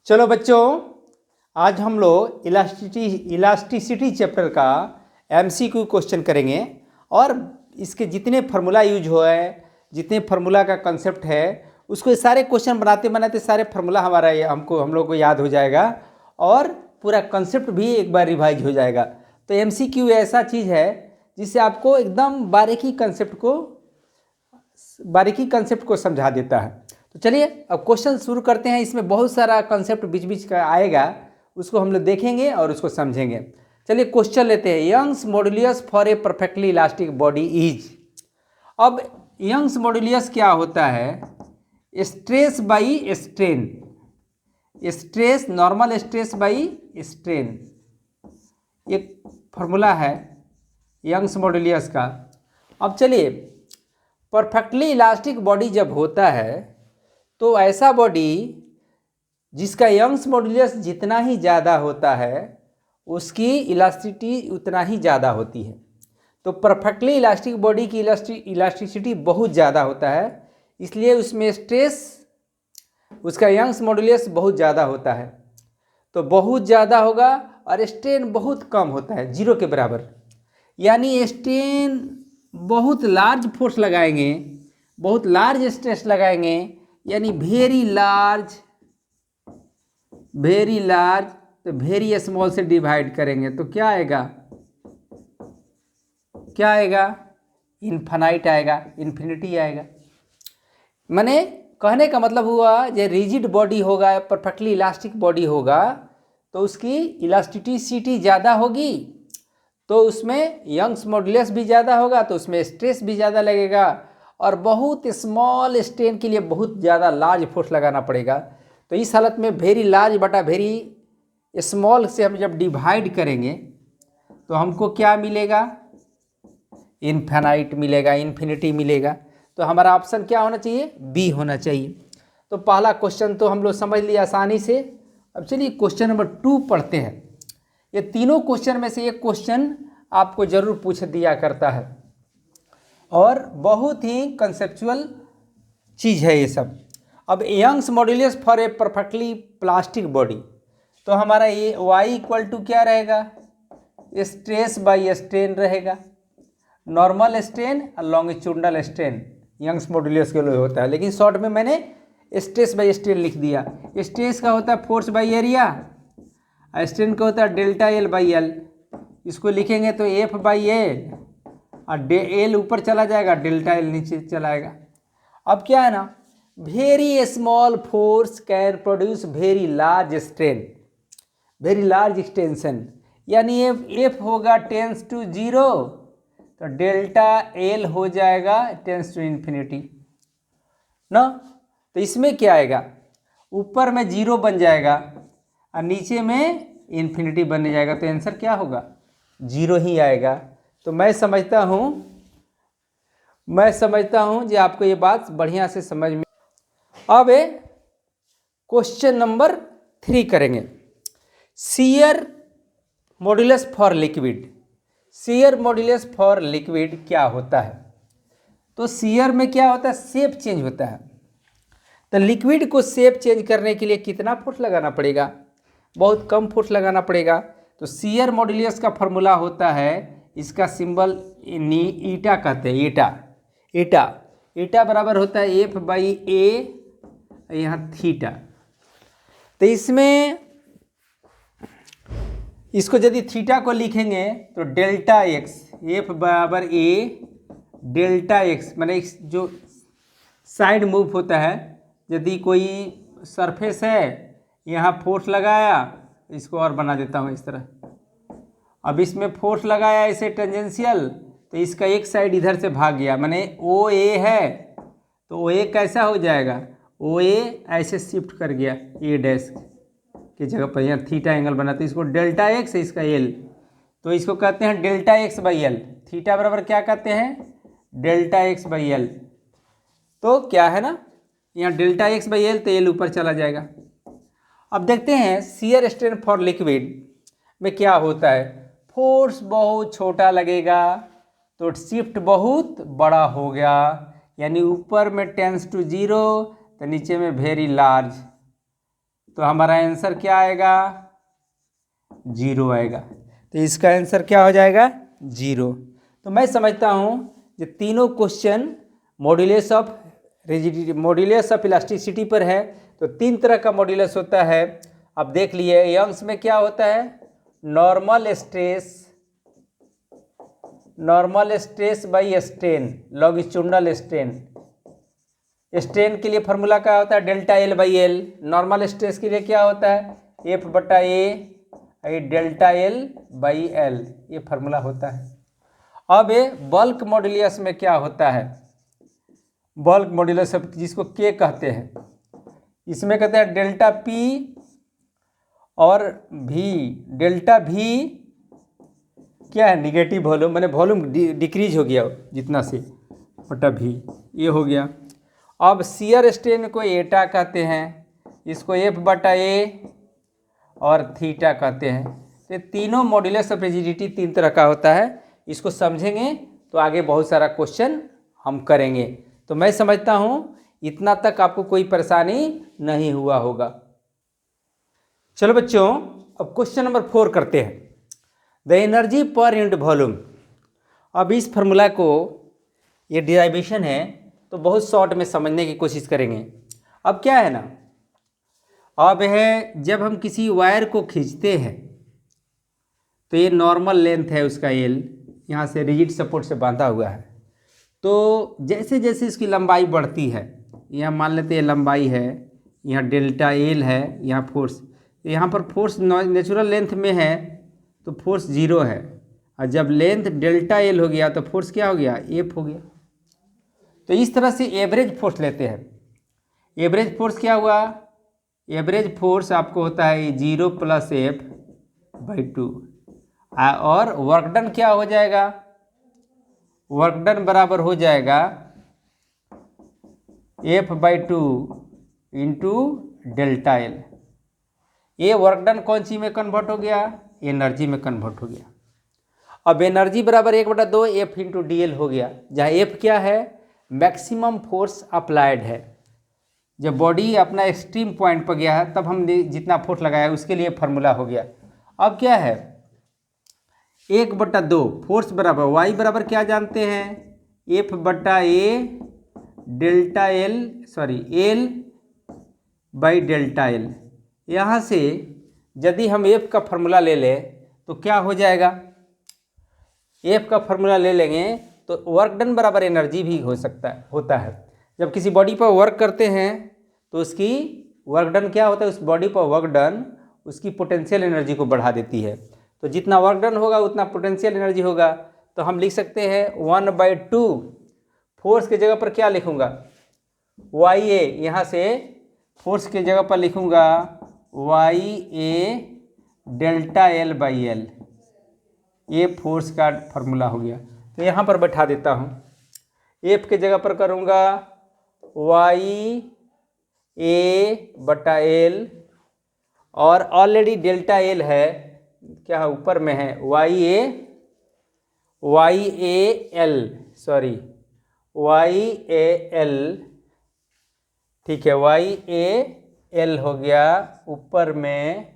चलो बच्चों, आज हम लोग इलास्टिसिटी चैप्टर का एमसीक्यू क्वेश्चन करेंगे और इसके जितने फार्मूला यूज हुआ है, जितने फार्मूला का कंसेप्ट है, उसको सारे क्वेश्चन बनाते बनाते सारे फार्मूला हम लोग को याद हो जाएगा और पूरा कंसेप्ट भी एक बार रिवाइज हो जाएगा। तो एमसीक्यू ऐसा चीज़ है जिससे आपको एकदम बारीकी कंसेप्ट को समझा देता है। तो चलिए अब क्वेश्चन शुरू करते हैं। इसमें बहुत सारा कंसेप्ट बीच बीच का आएगा, उसको हम लोग देखेंगे और उसको समझेंगे। चलिए क्वेश्चन लेते हैं। Young's modulus for a perfectly elastic body is. अब यंग्स मॉडुलस क्या होता है? Stress by strain, stress normal stress by strain, एक फॉर्मूला है यंग्स मॉडुलस का। अब चलिए, परफेक्टली इलास्टिक बॉडी जब होता है तो ऐसा बॉडी जिसका यंग्स मॉडुलस जितना ही ज़्यादा होता है उसकी इलास्टिसिटी उतना ही ज़्यादा होती है। तो परफेक्टली इलास्टिक बॉडी की इलास्टिसिटी बहुत ज़्यादा होता है, इसलिए उसमें स्ट्रेस, उसका यंग्स मॉडुलस बहुत ज़्यादा होता है। तो बहुत ज़्यादा होगा और स्ट्रेन बहुत कम होता है, जीरो के बराबर। यानी स्ट्रेन बहुत लार्ज फोर्स लगाएंगे, बहुत लार्ज स्ट्रेस लगाएंगे, यानी वेरी लार्ज तो वेरी स्मॉल से डिवाइड करेंगे तो क्या आएगा? इन्फिनाइट आएगा, इन्फिनिटी आएगा। माने कहने का मतलब हुआ, जो रिजिड बॉडी होगा, परफेक्टली इलास्टिक बॉडी होगा तो उसकी इलास्टिसिटी ज़्यादा होगी, तो उसमें यंग्स मॉडुलस भी ज़्यादा होगा, तो उसमें स्ट्रेस भी ज़्यादा लगेगा और बहुत स्मॉल स्ट्रेन के लिए बहुत ज़्यादा लार्ज फोर्स लगाना पड़ेगा। तो इस हालत में वेरी लार्ज बटा वेरी स्मॉल से हम जब डिवाइड करेंगे तो हमको क्या मिलेगा? इन्फिनाइट मिलेगा, इन्फिनिटी मिलेगा। तो हमारा ऑप्शन क्या होना चाहिए? बी होना चाहिए। तो पहला क्वेश्चन तो हम लोग समझ लिए आसानी से। अब चलिए क्वेश्चन नंबर 2 पढ़ते हैं। ये तीनों क्वेश्चन में से एक क्वेश्चन आपको जरूर पूछ दिया करता है और बहुत ही कंसेप्चुअल चीज़ है ये सब। अब Young's modulus for a perfectly plastic body, तो हमारा ये y इक्वल टू क्या रहेगा? स्ट्रेस बाई स्ट्रेन रहेगा। नॉर्मल स्ट्रेन और लॉन्गिट्यूडनल स्ट्रेन यंग्स मॉडुलस के लिए होता है, लेकिन शॉर्ट में मैंने स्ट्रेस बाई स्ट्रेन लिख दिया। स्ट्रेस का होता है फोर्स बाई एरिया, स्ट्रेन का होता है डेल्टा एल बाई एल। इसको लिखेंगे तो एफ बाई ए और एल ऊपर चला जाएगा, डेल्टा एल नीचे चला आएगा। अब क्या है ना, very small force can produce very large strain, very large extension. यानी एफ होगा टेंस टू 0 तो डेल्टा एल हो जाएगा टेंस टू इन्फिनिटी ना। तो इसमें क्या आएगा? ऊपर में 0 बन जाएगा और नीचे में इन्फिनिटी बन जाएगा, तो आंसर क्या होगा? 0 ही आएगा। तो मैं समझता हूँ कि आपको ये बात बढ़िया से समझ में। अब क्वेश्चन नंबर 3 करेंगे। Shear modulus for liquid. Shear modulus for liquid क्या होता है? तो शियर में क्या होता है? शेप चेंज होता है। तो लिक्विड को शेप चेंज करने के लिए कितना फोर्स लगाना पड़ेगा? बहुत कम फोर्स लगाना पड़ेगा। तो शियर मॉडुलस का फॉर्मूला होता है, इसका सिंबल ईटा कहते हैं। ईटा बराबर होता है एफ बाई ए, यहाँ थीटा। तो इसमें इसको यदि थीटा को लिखेंगे तो डेल्टा एक्स, एफ बराबर ए डेल्टा एक्स, माने जो साइड मूव होता है, यदि कोई सरफेस है यहाँ फोर्स लगाया, इसको और बना देता हूँ इस तरह। अब इसमें फोर्स लगाया इसे टेंजेंशियल, तो इसका एक साइड इधर से भाग गया, माने ओ ए है तो ओ ए कैसा हो जाएगा? ओ ए ऐसे शिफ्ट कर गया ए डैश की जगह पर, यहाँ थीटा एंगल बना, तो इसको डेल्टा एक्स है, इसका एल, तो इसको कहते हैं delta x by L. Theta बराबर क्या कहते हैं? Delta x by L. तो क्या है ना, यहाँ डेल्टा एक्स बाई एल, तो एल ऊपर चला जाएगा। अब देखते हैं शियर स्ट्रेन फॉर लिक्विड में क्या होता है। फोर्स बहुत छोटा लगेगा तो शिफ्ट बहुत बड़ा हो गया, यानी ऊपर में टेंस टू 0 तो नीचे में वेरी लार्ज। तो हमारा आंसर क्या आएगा, 0 आएगा। तो इसका आंसर क्या हो जाएगा, 0। तो मैं समझता हूँ ये तीनों question modulus of rigidity, modulus of elasticity पर है। तो 3 तरह का मॉड्यूलस होता है। अब देख लिए यंग्स में क्या होता है, normal stress by strain, longitudinal strain. Strain के लिए फार्मूला क्या होता है, delta L by L. Normal stress के लिए क्या होता है, एफ बटा A delta L by L, ये फार्मूला होता है। अब ये बल्क मॉड्यूलस में क्या होता है, बल्क मॉड्यूलस जिसको के कहते हैं, इसमें कहते हैं डेल्टा पी और भी, डेल्टा भी क्या है, निगेटिव वॉल्यूम, मैंने वॉल्यूम डिक्रीज हो गया जितना से, बटा भी, ये हो गया। अब शियर स्ट्रेन को एटा कहते हैं, इसको एफ बटा ए और थीटा कहते हैं। तो तीनों मॉड्यूलस ऑफ रिजिडिटी 3 तरह का होता है। इसको समझेंगे तो आगे बहुत सारा क्वेश्चन हम करेंगे। तो मैं समझता हूँ इतना तक आपको कोई परेशानी नहीं हुआ होगा। चलो बच्चों, अब क्वेश्चन नंबर 4 करते हैं, the energy per unit volume. अब इस फार्मूला को, ये डिराइवेशन है तो बहुत शॉर्ट में समझने की कोशिश करेंगे। अब क्या है ना, अब है जब हम किसी वायर को खींचते हैं तो ये नॉर्मल लेंथ है उसका एल, यहाँ से रिजिड सपोर्ट से बांधा हुआ है। तो जैसे जैसे इसकी लंबाई बढ़ती है, यहाँ मान लेते हैं लंबाई है, यहाँ डेल्टा एल है, यहाँ फोर्स, यहाँ पर फोर्स नेचुरल लेंथ में है तो फोर्स 0 है, और जब लेंथ डेल्टा एल हो गया तो फोर्स क्या हो गया, एफ हो गया। तो इस तरह से एवरेज फोर्स लेते हैं। एवरेज फोर्स क्या हुआ, एवरेज फोर्स आपको होता है 0 + F/2, और वर्क डन क्या हो जाएगा, वर्क डन बराबर हो जाएगा F/2 इंटू डेल्टा एल। ये वर्क डन कौन सी में कन्वर्ट हो गया, एनर्जी में कन्वर्ट हो गया। अब एनर्जी बराबर 1/2 F इंटू DL हो गया, जहाँ F क्या है, मैक्सिमम फोर्स अप्लाइड है। जब बॉडी अपना एक्सट्रीम पॉइंट पर गया है तब हमने जितना फोर्स लगाया उसके लिए फार्मूला हो गया। अब क्या है, 1/2 फोर्स बराबर y बराबर क्या जानते हैं, F बटा A delta L, L by delta L. यहाँ से यदि हम F का फार्मूला ले लें तो क्या हो जाएगा, F का फार्मूला ले लेंगे तो वर्क डन बराबर एनर्जी भी होता है। जब किसी बॉडी पर वर्क करते हैं तो उसकी वर्क डन क्या होता है, उस बॉडी पर वर्क डन उसकी पोटेंशियल एनर्जी को बढ़ा देती है। तो जितना वर्क डन होगा उतना पोटेंशियल एनर्जी होगा। तो हम लिख सकते हैं 1/2, फोर्स की जगह पर क्या लिखूँगा, YA, यहाँ से फोर्स की जगह पर लिखूँगा YA delta L by L, ये फोर्स का फार्मूला हो गया। तो यहाँ पर बैठा देता हूँ, एफ के जगह पर करूँगा YA बटा एल, और ऑलरेडी डेल्टा एल है, क्या ऊपर में है, YAL, ठीक है, YAL हो गया ऊपर में,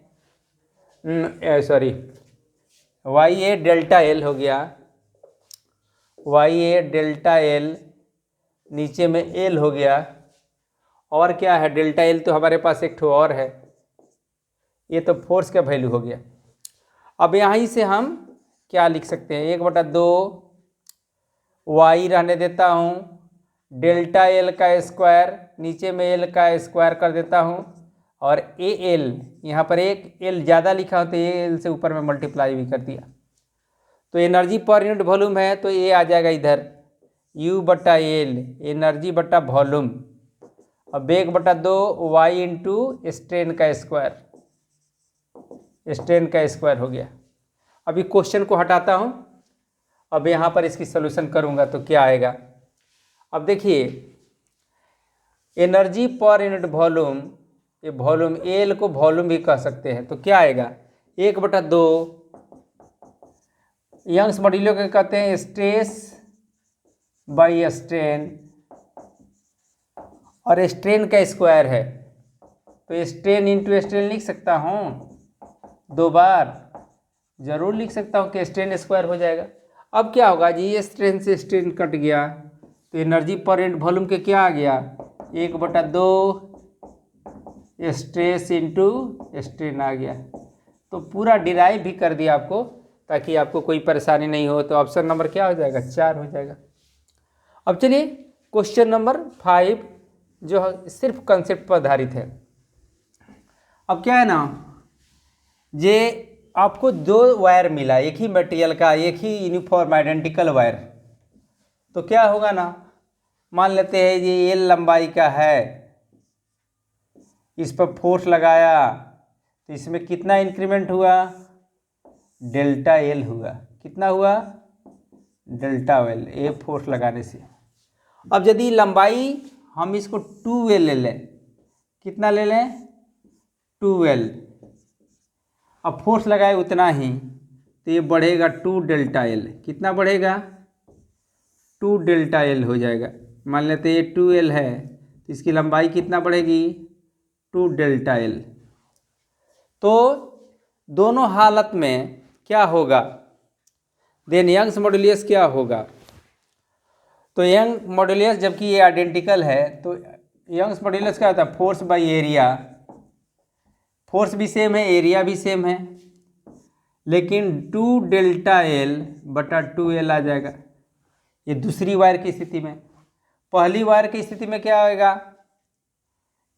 YA डेल्टा एल हो गया, YA डेल्टा एल, नीचे में एल हो गया, और क्या है, डेल्टा एल तो हमारे पास एक ठो और है, ये तो फोर्स का वैल्यू हो गया। अब यहाँ से हम क्या लिख सकते हैं, 1/2 y रहने देता हूँ, डेल्टा एल का स्क्वायर, नीचे में एल का स्क्वायर कर देता हूँ, और AL, यहाँ पर एक एल ज़्यादा लिखा हो तो AL से ऊपर में मल्टीप्लाई भी कर दिया। तो एनर्जी पर यूनिट वॉल्यूम है तो ये आ जाएगा इधर U/L, एनर्जी बटा वॉल्यूम, अब 1/2 y इंटू स्ट्रेन का स्क्वायर हो गया। अभी क्वेश्चन को हटाता हूँ, अब यहाँ पर इसकी सॉल्यूशन करूँगा तो क्या आएगा। अब देखिए, एनर्जी पर यूनिट वॉल्यूम, ये वॉल्यूम एल को वॉल्यूम भी कह सकते हैं, तो क्या आएगा, 1/2 यंग्स मॉड्यूलो के कहते हैं स्ट्रेस बाई स्ट्रेन, और स्ट्रेन का स्क्वायर है तो स्ट्रेन इंटू स्ट्रेन लिख सकता हूँ, 2 बार जरूर लिख सकता हूँ कि स्ट्रेन स्क्वायर हो जाएगा। अब क्या होगा जी, ये स्ट्रेन से स्ट्रेन कट गया तो एनर्जी पर यूनिट वॉल्यूम के क्या आ गया, 1/2 स्ट्रेस इंटू स्ट्रेन आ गया। तो पूरा डिराइव भी कर दिया आपको ताकि आपको कोई परेशानी नहीं हो। तो ऑप्शन नंबर क्या हो जाएगा, 4 हो जाएगा। अब चलिए क्वेश्चन नंबर 5 जो सिर्फ कंसेप्ट पर आधारित है। अब क्या है ना, ये आपको 2 वायर मिला एक ही मटेरियल का, एक ही यूनिफॉर्म आइडेंटिकल वायर। तो क्या होगा ना, मान लेते हैं ये एल लंबाई का है, इस पर फोर्स लगाया तो इसमें कितना इंक्रीमेंट हुआ, डेल्टा एल हुआ। कितना हुआ, डेल्टा एल, ए फोर्स लगाने से। अब यदि लंबाई हम इसको 2L ले लें, कितना ले लें, 2L, अब फोर्स लगाए उतना ही तो ये बढ़ेगा 2 डेल्टा एल। कितना बढ़ेगा, 2 डेल्टा एल हो जाएगा। मान लेते ये 2L है तो इसकी लंबाई कितना बढ़ेगी, 2 डेल्टा एल। तो दोनों हालत में क्या होगा, देन यंग्स मॉड्यूलस क्या होगा। तो यंग मॉड्यूलस जबकि ये आइडेंटिकल है तो यंग्स मॉड्यूलस क्या होता है, फोर्स बाई एरिया। फोर्स भी सेम है, एरिया भी सेम है, लेकिन 2 डेल्टा एल बटा 2L आ जाएगा। ये दूसरी वायर की स्थिति में। पहली वायर की स्थिति में क्या होगा,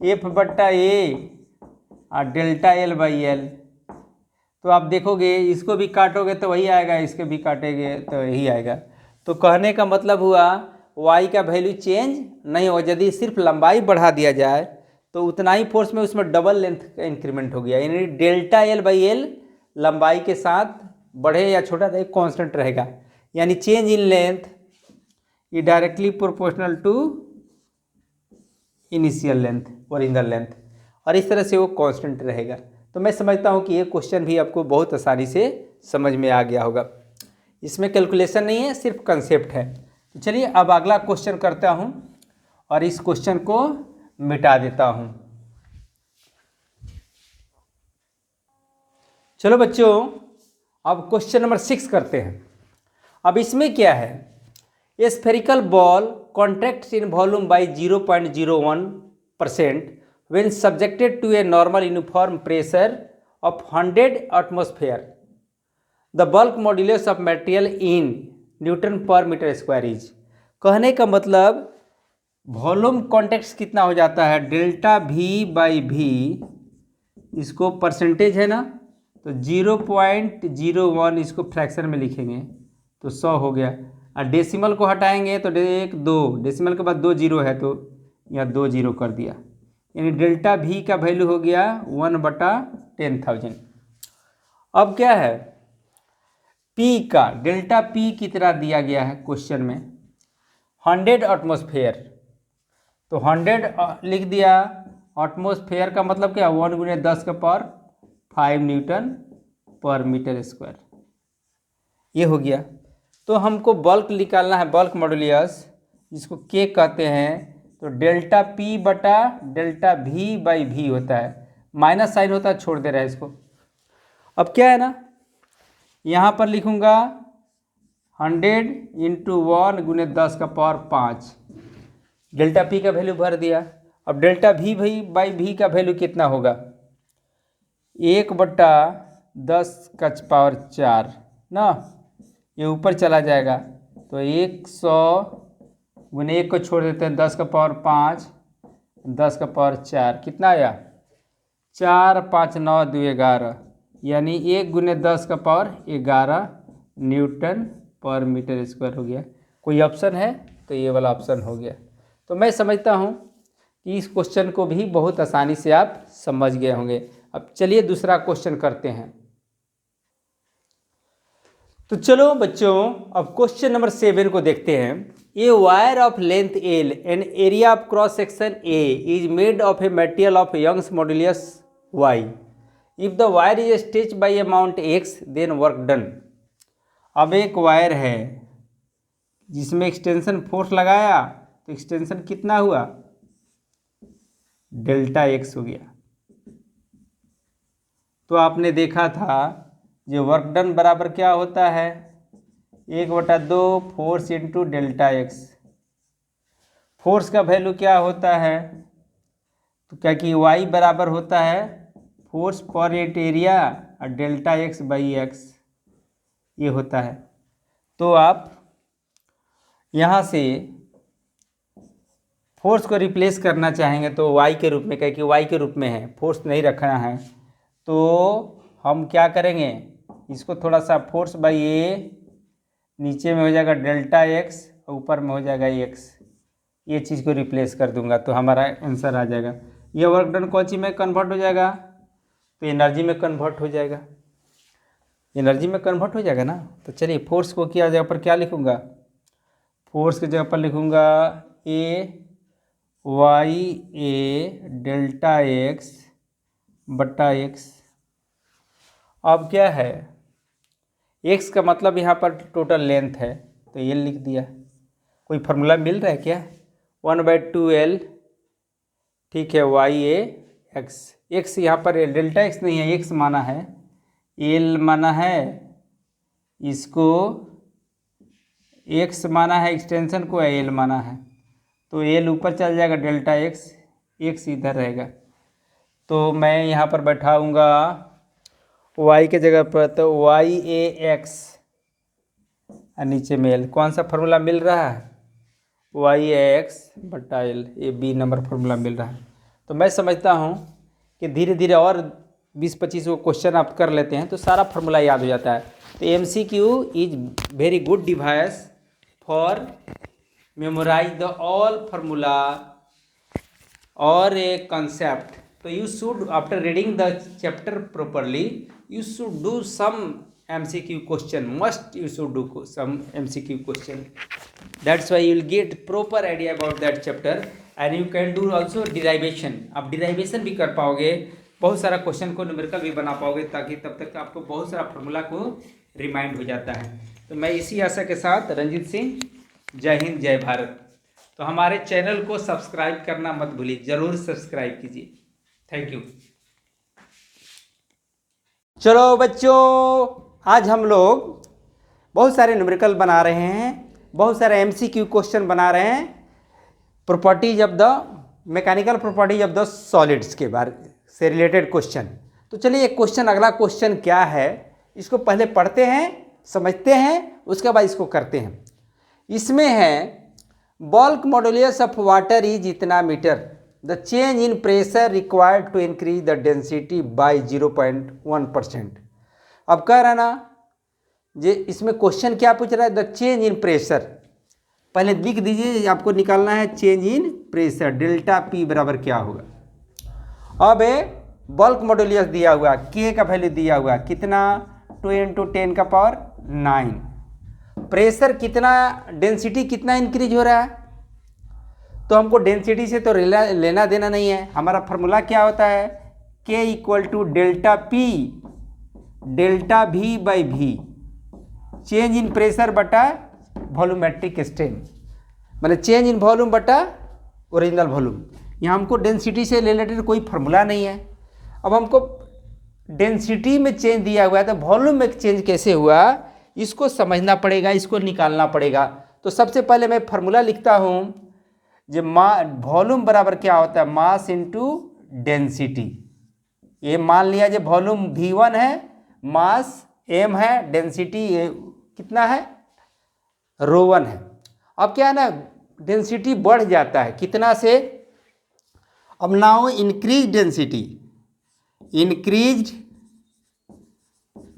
F/A और डेल्टा एल बाई एल। तो आप देखोगे इसको भी काटोगे तो वही आएगा, इसके भी काटेंगे तो यही आएगा। तो कहने का मतलब हुआ y का वैल्यू चेंज नहीं हो, यदि सिर्फ लंबाई बढ़ा दिया जाए तो उतना ही फोर्स में उसमें डबल लेंथ का इंक्रीमेंट हो गया, यानी डेल्टा एल बाई एल लंबाई के साथ बढ़े या छोटा था कांस्टेंट रहेगा, यानी चेंज इन लेंथ ये directly proportional to initial length, original length, और इस तरह से वो कांस्टेंट रहेगा। तो मैं समझता हूँ कि ये क्वेश्चन भी आपको बहुत आसानी से समझ में आ गया होगा। इसमें कैलकुलेशन नहीं है, सिर्फ कंसेप्ट है। तो चलिए अब अगला क्वेश्चन करता हूँ और इस क्वेश्चन को मिटा देता हूँ। चलो बच्चों अब क्वेश्चन नंबर 6 करते हैं। अब इसमें क्या है, ए spherical ball contracts in volume by 0.01% when subjected to a normal uniform pressure of 100 atmosphere. The bulk modulus of material in Newton per meter square is। कहने का मतलब वॉल्यूम कॉन्टैक्ट कितना हो जाता है, डेल्टा V बाई V, इसको percentage है ना तो 0.01 इसको फ्रैक्शन में लिखेंगे तो 100 हो गया, और डेसिमल को हटाएंगे तो 1 2, डेसिमल के बाद 2 जीरो है तो यहाँ 2 जीरो कर दिया, यानी डेल्टा V का वैल्यू हो गया 1/10,000। अब क्या है, P का डेल्टा P कितना दिया गया है क्वेश्चन में, 100 एटमॉस्फेयर, तो 100 लिख दिया। एटमॉस्फेयर का मतलब क्या, 1×10⁵ न्यूटन पर मीटर स्क्वायर, ये हो गया। तो हमको बल्क निकालना है, बल्क मॉड्यूलस जिसको K कहते हैं, तो डेल्टा P बटा डेल्टा V बाई V होता है, माइनस साइन होता है, छोड़ दे रहा है इसको। अब क्या है ना, यहाँ पर लिखूँगा 100 × 1×10⁵, डेल्टा P का वैल्यू भर दिया। अब डेल्टा V बाई V का वैल्यू कितना होगा, 1/10⁴ ना, ये ऊपर चला जाएगा तो 100 × 1 को छोड़ देते हैं 10⁵, 10⁴, कितना आया, 4 5 9 2 11, यानी 1×10⁻11 न्यूटन पर मीटर स्क्वायर हो गया। कोई ऑप्शन है तो ये वाला ऑप्शन हो गया। तो मैं समझता हूँ कि इस क्वेश्चन को भी बहुत आसानी से आप समझ गए होंगे। अब चलिए दूसरा क्वेश्चन करते हैं। तो चलो बच्चों अब क्वेश्चन नंबर 7 को देखते हैं। A wire of length L and area of cross section A is made of a material of Young's modulus Y। If the wire is stretch by amount X then work done. अब एक wire है जिसमें extension force लगाया तो extension कितना हुआ, delta X हो गया। तो आपने देखा था जो वर्क डन बराबर क्या होता है, 1/2 force into delta x. Force का वैल्यू क्या होता है, तो क्या कि वाई बराबर होता है फोर्स पर यूनिट एरिया और डेल्टा एक्स बाई एक्स, ये होता है। तो आप यहाँ से फोर्स को रिप्लेस करना चाहेंगे तो वाई के रूप में, क्या कि वाई के रूप में है, फोर्स नहीं रखना है, तो हम क्या करेंगे, इसको थोड़ा सा फोर्स बाई ए, नीचे में हो जाएगा डेल्टा एक्स, ऊपर में हो जाएगा एक्स, ये चीज़ को रिप्लेस कर दूंगा तो हमारा आंसर आ जाएगा। ये वर्क डन कौन सी में कन्वर्ट हो जाएगा, तो एनर्जी में कन्वर्ट हो जाएगा, एनर्जी में कन्वर्ट हो जाएगा ना। तो चलिए फोर्स को क्या जगह पर क्या लिखूँगा, फोर्स की जगह पर लिखूँगा ए वाई ए डेल्टा एक्स बट्टा एक्स। अब क्या है, एक्स का मतलब यहाँ पर टोटल लेंथ है तो ये लिख दिया। कोई फार्मूला मिल रहा है क्या, 1/2L, ठीक है, वाई ए एक्स, एक्स यहाँ पर डेल्टा एक्स नहीं है, एक्स माना है, एल माना है, इसको एक्स माना है, एक्सटेंशन को एल माना है, तो एल ऊपर चल जाएगा, डेल्टा एक्स, एक्स इधर रहेगा। तो मैं यहाँ पर बैठाऊँगा वाई के जगह पर, तो वाई ए एक्स और नीचे में एल, कौन सा फार्मूला मिल रहा है, वाई ए एक्स बट्टा एल, ये बी नंबर फार्मूला मिल रहा है। तो मैं समझता हूँ कि धीरे धीरे और 20-25 वो क्वेश्चन आप कर लेते हैं तो सारा फार्मूला याद हो जाता है। तो MCQ is very good device for memorise the all formula और ए कंसेप्ट। तो you should, after reading the chapter properly, you should do some MCQ question, must you should do some MCQ question. That's why you will get proper idea about that chapter and you can do also derivation. आप derivation भी कर पाओगे, बहुत सारा question को numerical भी बना पाओगे, ताकि तब तक आपको बहुत सारा फार्मूला को रिमाइंड हो जाता है। तो मैं इसी आशा के साथ रंजीत सिंह, जय हिंद जय भारत। तो हमारे चैनल को सब्सक्राइब करना मत भूलिए, ज़रूर सब्सक्राइब कीजिए। Thank you. चलो बच्चों, आज हम लोग बहुत सारे न्यूमेरिकल बना रहे हैं, बहुत सारे MCQ क्वेश्चन बना रहे हैं, properties of the mechanical properties of the solids के बारे से रिलेटेड क्वेश्चन। तो चलिए एक क्वेश्चन, अगला क्वेश्चन क्या है इसको पहले पढ़ते हैं, समझते हैं, उसके बाद इसको करते हैं। इसमें है bulk modulus of water is इतना metre, the change in pressure required to increase the density by 0.1%। अब कह रहा ना जे, इसमें क्वेश्चन क्या पूछ रहा है, द चेंज इन प्रेशर, पहले लिख दीजिए, आपको निकालना है change in pressure, delta P बराबर क्या होगा। अब बल्क मॉड्यूलस दिया हुआ, के का वैल्यू दिया हुआ कितना, 2 × 10⁹। प्रेशर कितना, डेंसिटी कितना इंक्रीज हो रहा है, तो हमको डेंसिटी से तो लेना देना नहीं है। हमारा फार्मूला क्या होता है, K = delta P delta V by V, change in pressure बटा वॉल्यूमेट्रिक स्ट्रेन, मतलब चेंज इन वॉल्यूम बटा ओरिजिनल वॉल्यूम। यहाँ हमको डेंसिटी से रिलेटेड कोई फार्मूला नहीं है। अब हमको डेंसिटी में चेंज दिया हुआ है, तो वॉल्यूम में चेंज कैसे हुआ इसको समझना पड़ेगा, इसको निकालना पड़ेगा। तो सबसे पहले मैं फार्मूला लिखता हूँ, जो वॉल्यूम बराबर क्या होता है, मास इंटू डेंसिटी। ये मान लिया जो वॉल्यूम V1 है, मास m है, डेंसिटी कितना है, ρ1 है। अब क्या है ना, डेंसिटी बढ़ जाता है कितना से, अब now increase density, increase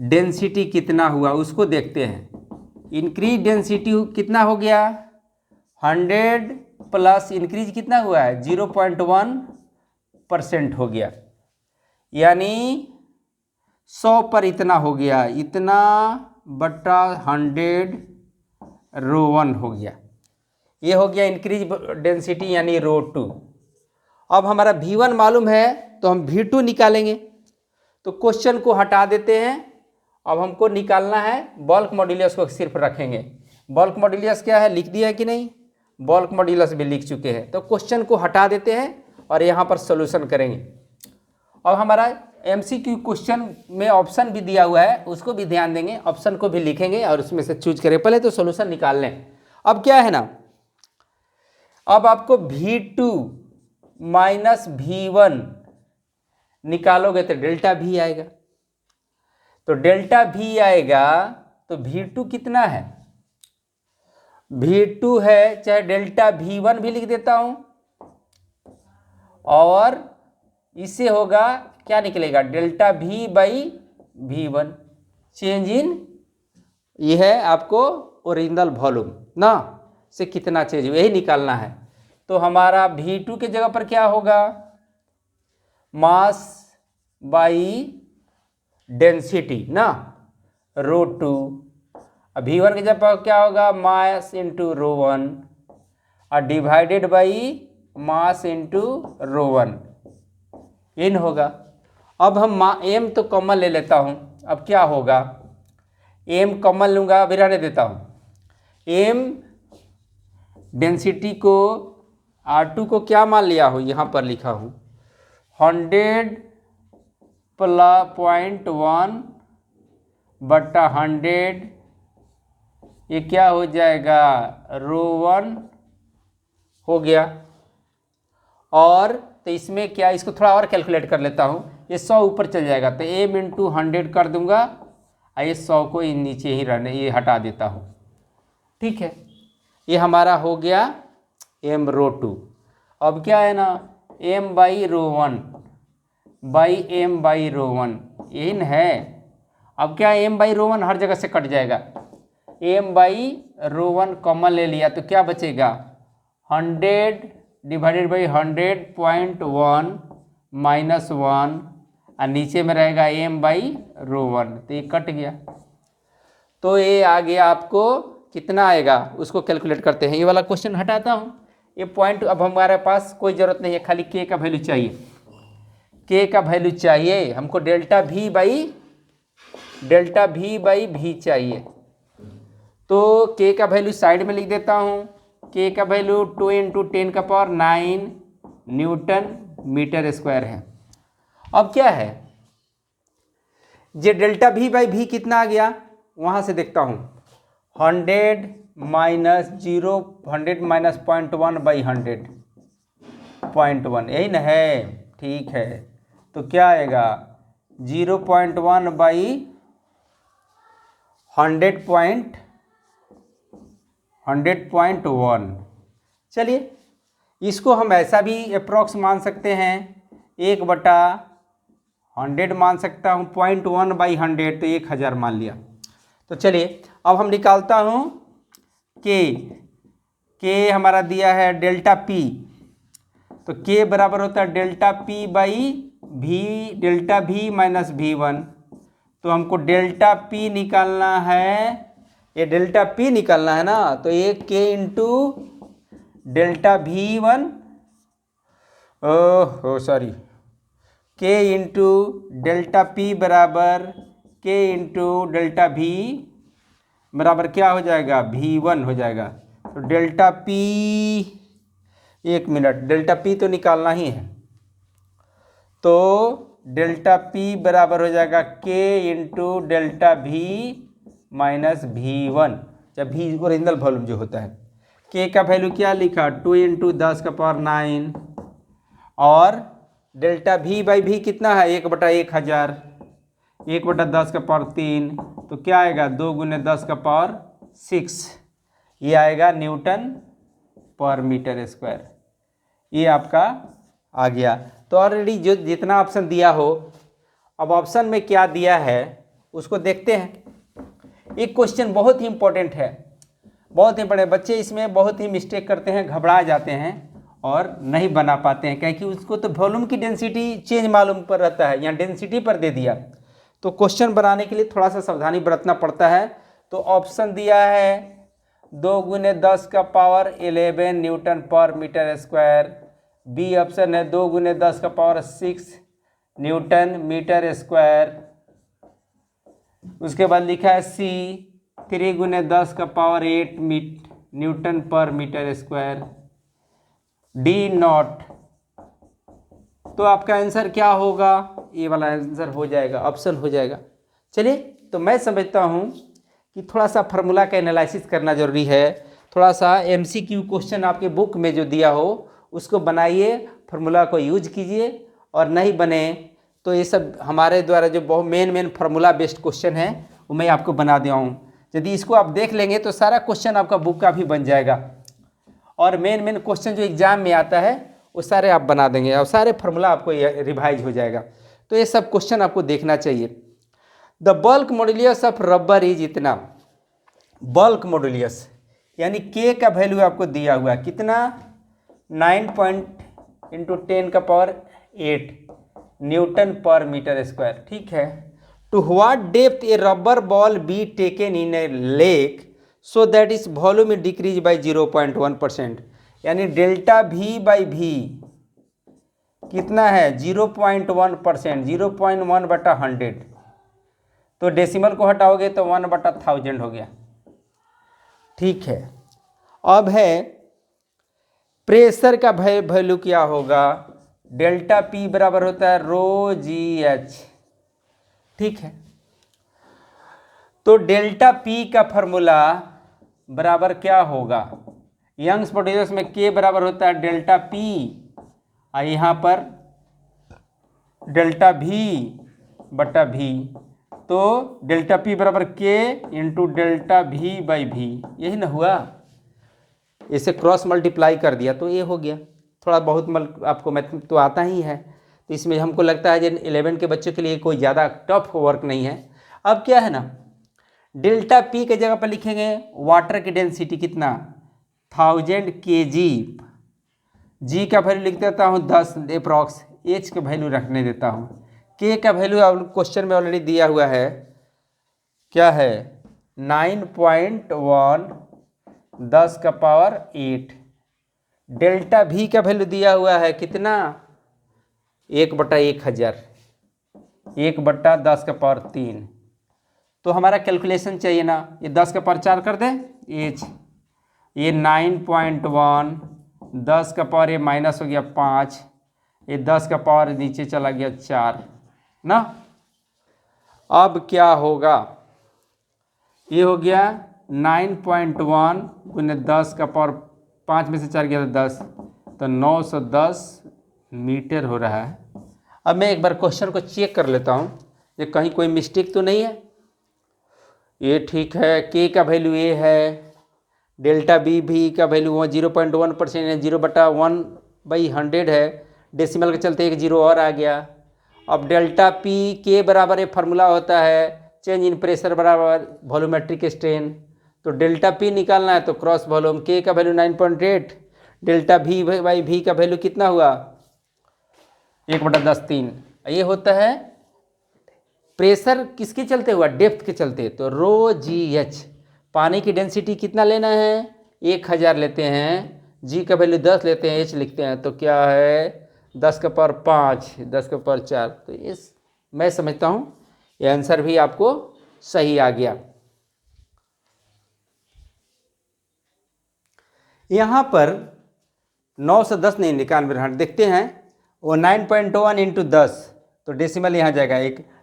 density कितना हुआ उसको देखते हैं। इंक्रीज डेंसिटी कितना हो गया, 100 प्लस इंक्रीज कितना हुआ है, 0.1% हो गया, यानी 100 पर इतना हो गया, इतना बटा 100 ρ1 हो गया, ये हो गया इंक्रीज डेंसिटी यानी ρ2। अब हमारा V1 मालूम है तो हम V2 निकालेंगे, तो क्वेश्चन को हटा देते हैं। अब हमको निकालना है बल्क मॉड्यूलस को सिर्फ रखेंगे। बल्क मॉड्यूलस क्या है लिख दिया है कि नहीं, बल्क मॉड्यूलस भी लिख चुके हैं। तो क्वेश्चन को हटा देते हैं और यहाँ पर सॉल्यूशन करेंगे। अब हमारा एमसीक्यू क्वेश्चन में ऑप्शन भी दिया हुआ है, उसको भी ध्यान देंगे, ऑप्शन को भी लिखेंगे और उसमें से चूज करें। पहले तो सॉल्यूशन निकाल लें। अब क्या है ना, अब आपको V2 माइनस V1 निकालोगे तो डेल्टा V आएगा। तो डेल्टा V आएगा तो V2 कितना है, V2 है, चाहे डेल्टा V1 भी लिख देता हूं, और इससे होगा क्या निकलेगा, delta V by V1, change in, ये है आपको ओरिजिनल वॉल्यूम ना, से कितना चेंज, यही निकालना है। तो हमारा V2 के जगह पर क्या होगा, मास बाई डेंसिटी ना, ρ2। V1 के जगह पर क्या होगा, मास इंटू ρ1 और डिवाइडेड बाई मास इंटू ρ1 इन होगा। अब हम m तो कॉमन ले लेता हूँ, अब क्या होगा, m कॉमन लूँगा, अभी रहने देता हूँ। m डेंसिटी को R2 को क्या मान लिया हो, यहाँ पर लिखा हूँ 100.1 बटा 100, ये क्या हो जाएगा, ρ1 हो गया। और तो इसमें क्या, इसको थोड़ा और कैलकुलेट कर लेता हूँ, ये 100 ऊपर चल जाएगा तो m इंटू 100 कर दूंगा, और ये 100 को नीचे ही रहने, ये हटा देता हूँ, ठीक है। ये हमारा हो गया m ρ2। अब क्या है ना, m by ρ1 by m by ρ1 यही न है। अब क्या, m बाई ρ1 हर जगह से कट जाएगा, m बाई ρ1 कॉमन ले लिया तो क्या बचेगा, 100 डिवाइडेड बाई 100.1 माइनस 1, और नीचे में रहेगा m बाई ρ1, तो ये कट गया। तो ये आ गया आपको कितना आएगा, उसको कैलकुलेट करते हैं। ये वाला क्वेश्चन हटाता हूँ, ये पॉइंट अब हमारे पास कोई ज़रूरत नहीं है, खाली k का वैल्यू चाहिए, k का वैल्यू चाहिए हमको, डेल्टा V बाई V चाहिए। तो k का वैल्यू साइड में लिख देता हूँ, k का value 2 into 10⁹ newton metre square है। अब क्या है, ये डेल्टा V बाई V कितना आ गया, वहाँ से देखता हूँ, 100 माइनस 0.1 बाई 100.1 यही न है, ठीक है। तो क्या आएगा, 0.1 बाई 100.1। चलिए इसको हम ऐसा भी अप्रॉक्स मान सकते हैं, 1/100 मान सकता हूँ, 0.1 बाई 100 तो 1000 मान लिया। तो चलिए अब हम निकालता हूँ k हमारा दिया है डेल्टा P, तो k बराबर होता है delta P by V, delta V minus V1। तो हमको डेल्टा P निकालना है, ये डेल्टा P निकालना है ना, तो ये k into delta V1, sorry k into delta P बराबर k इंटू डेल्टा V बराबर क्या हो जाएगा, V1 हो जाएगा। तो डेल्टा P, एक मिनट, डेल्टा P तो निकालना ही है, तो डेल्टा P बराबर हो जाएगा k into delta V minus V1, जब V ओरिजिनल वॉल्यूम जो होता है। k का वैल्यू क्या लिखा, 2 इंटू 10⁹, और डेल्टा V बाई V कितना है, 1/1000, 1/10⁻3, तो क्या आएगा, 2 × 10⁻6, ये आएगा न्यूटन पर मीटर स्क्वायर। ये आपका आ गया। तो ऑलरेडी जो जितना ऑप्शन दिया हो, अब ऑप्शन में क्या दिया है उसको देखते हैं। एक क्वेश्चन बहुत ही इंपॉर्टेंट है, बहुत ही बड़े बच्चे इसमें बहुत ही मिस्टेक करते हैं, घबरा जाते हैं और नहीं बना पाते हैं, क्योंकि उसको तो वॉल्यूम की डेंसिटी चेंज मालूम पर रहता है, यहाँ डेंसिटी पर दे दिया। तो क्वेश्चन बनाने के लिए थोड़ा सा सावधानी बरतना पड़ता है। तो ऑप्शन दिया है 2 × 10⁻11 न्यूटन पर मीटर स्क्वायर, बी ऑप्शन है 2 × 10⁻6 न्यूटन मीटर स्क्वायर, उसके बाद लिखा है सी 3 × 10⁸ न्यूटन पर मीटर स्क्वायर, डी नॉट तो आपका आंसर क्या होगा, ये वाला आंसर हो जाएगा, ऑप्शन हो जाएगा। चलिए, तो मैं समझता हूँ कि थोड़ा सा फार्मूला का एनालिसिस करना ज़रूरी है। थोड़ा सा MCQ क्वेश्चन आपके बुक में जो दिया हो उसको बनाइए, फार्मूला को यूज कीजिए, और नहीं बने तो ये सब हमारे द्वारा जो बहुत मेन फार्मूला बेस्ड क्वेश्चन है वो मैं आपको बना दिया हूँ। यदि इसको आप देख लेंगे तो सारा क्वेश्चन आपका बुक का भी बन जाएगा, और मेन क्वेश्चन जो एग्जाम में आता है वो सारे आप बना देंगे, और सारे फार्मूला आपको रिवाइज हो जाएगा। तो ये सब क्वेश्चन आपको देखना चाहिए। The bulk modulus of rubber is इतना, बल्क मॉड्यूलस यानी के का वैल्यू आपको दिया हुआ है कितना, 9 × 10⁸ न्यूटन पर मीटर स्क्वायर, ठीक है। To what depth a rubber ball be taken in a lake so that its volume decrease by 0.1%, यानी डेल्टा V बाई V कितना है 0.1%, 0.1/100, तो डेसिमल को हटाओगे तो 1/1000 हो गया, ठीक है। अब है प्रेशर का वैल्यू क्या होगा, डेल्टा P बराबर होता है ρGH, ठीक है। तो डेल्टा P का फॉर्मूला बराबर क्या होगा, यंग्स मॉड्यूलस में K बराबर होता है डेल्टा P, और यहाँ पर डेल्टा V/V, तो डेल्टा P बराबर K × डेल्टा V/V, यही ना हुआ। इसे क्रॉस मल्टीप्लाई कर दिया तो ये हो गया। थोड़ा बहुत आपको मैथ तो आता ही है, तो इसमें हमको लगता है जो 11 के बच्चों के लिए कोई ज़्यादा टफ वर्क नहीं है। अब क्या है ना, डेल्टा P के जगह पर लिखेंगे वाटर की डेंसिटी कितना 1000 kg, G का वैल्यू लिख देता हूँ 10 अप्रॉक्स, H का वैल्यू रखने देता हूँ, K का वैल्यू क्वेश्चन में ऑलरेडी दिया हुआ है, क्या है 9.1 10⁸, डेल्टा V का वैल्यू दिया हुआ है कितना 1/1000, 1/10⁻3, तो हमारा कैलकुलेशन चाहिए ना, ये 10⁻4 कर दें H, ये 9.1 10⁻, माइनस हो गया 5, ये 10⁻, नीचे चला गया 4 ना। अब क्या होगा, ये हो गया 9.1 × 10⁻5 में से 4 गया तो 10, तो 910 मीटर हो रहा है। अब मैं एक बार क्वेश्चन को चेक कर लेता हूँ ये कहीं कोई मिस्टेक तो नहीं है। ये ठीक है, K का वैल्यू ये है, डेल्टा V का वैल्यू 0.1% है, 0/1/100 है, डेसिमल के चलते एक जीरो और आ गया। अब डेल्टा P K बराबर एक फार्मूला होता है चेंज इन प्रेशर बराबर वॉल्यूमेट्रिक स्ट्रेन, तो डेल्टा P निकालना है तो क्रॉस वॉल्यूम, K का वैल्यू 9.8, डेल्टा V/V का वैल्यू कितना हुआ 1/10(3), ये होता है प्रेशर किसके चलते हुआ, डेप्थ के चलते, तो ρGH। पानी की डेंसिटी कितना लेना है 1000 लेते हैं, G का वैल्यू 10 लेते हैं, H लिखते हैं, तो क्या है 10⁻5 10⁻4, तो इस मैं समझता हूँ ये आंसर भी आपको सही आ गया। यहाँ पर 9 से 10 नहीं 91 देखते हैं, वो 9.1 × 10, तो डेसिमल यहाँ जाएगा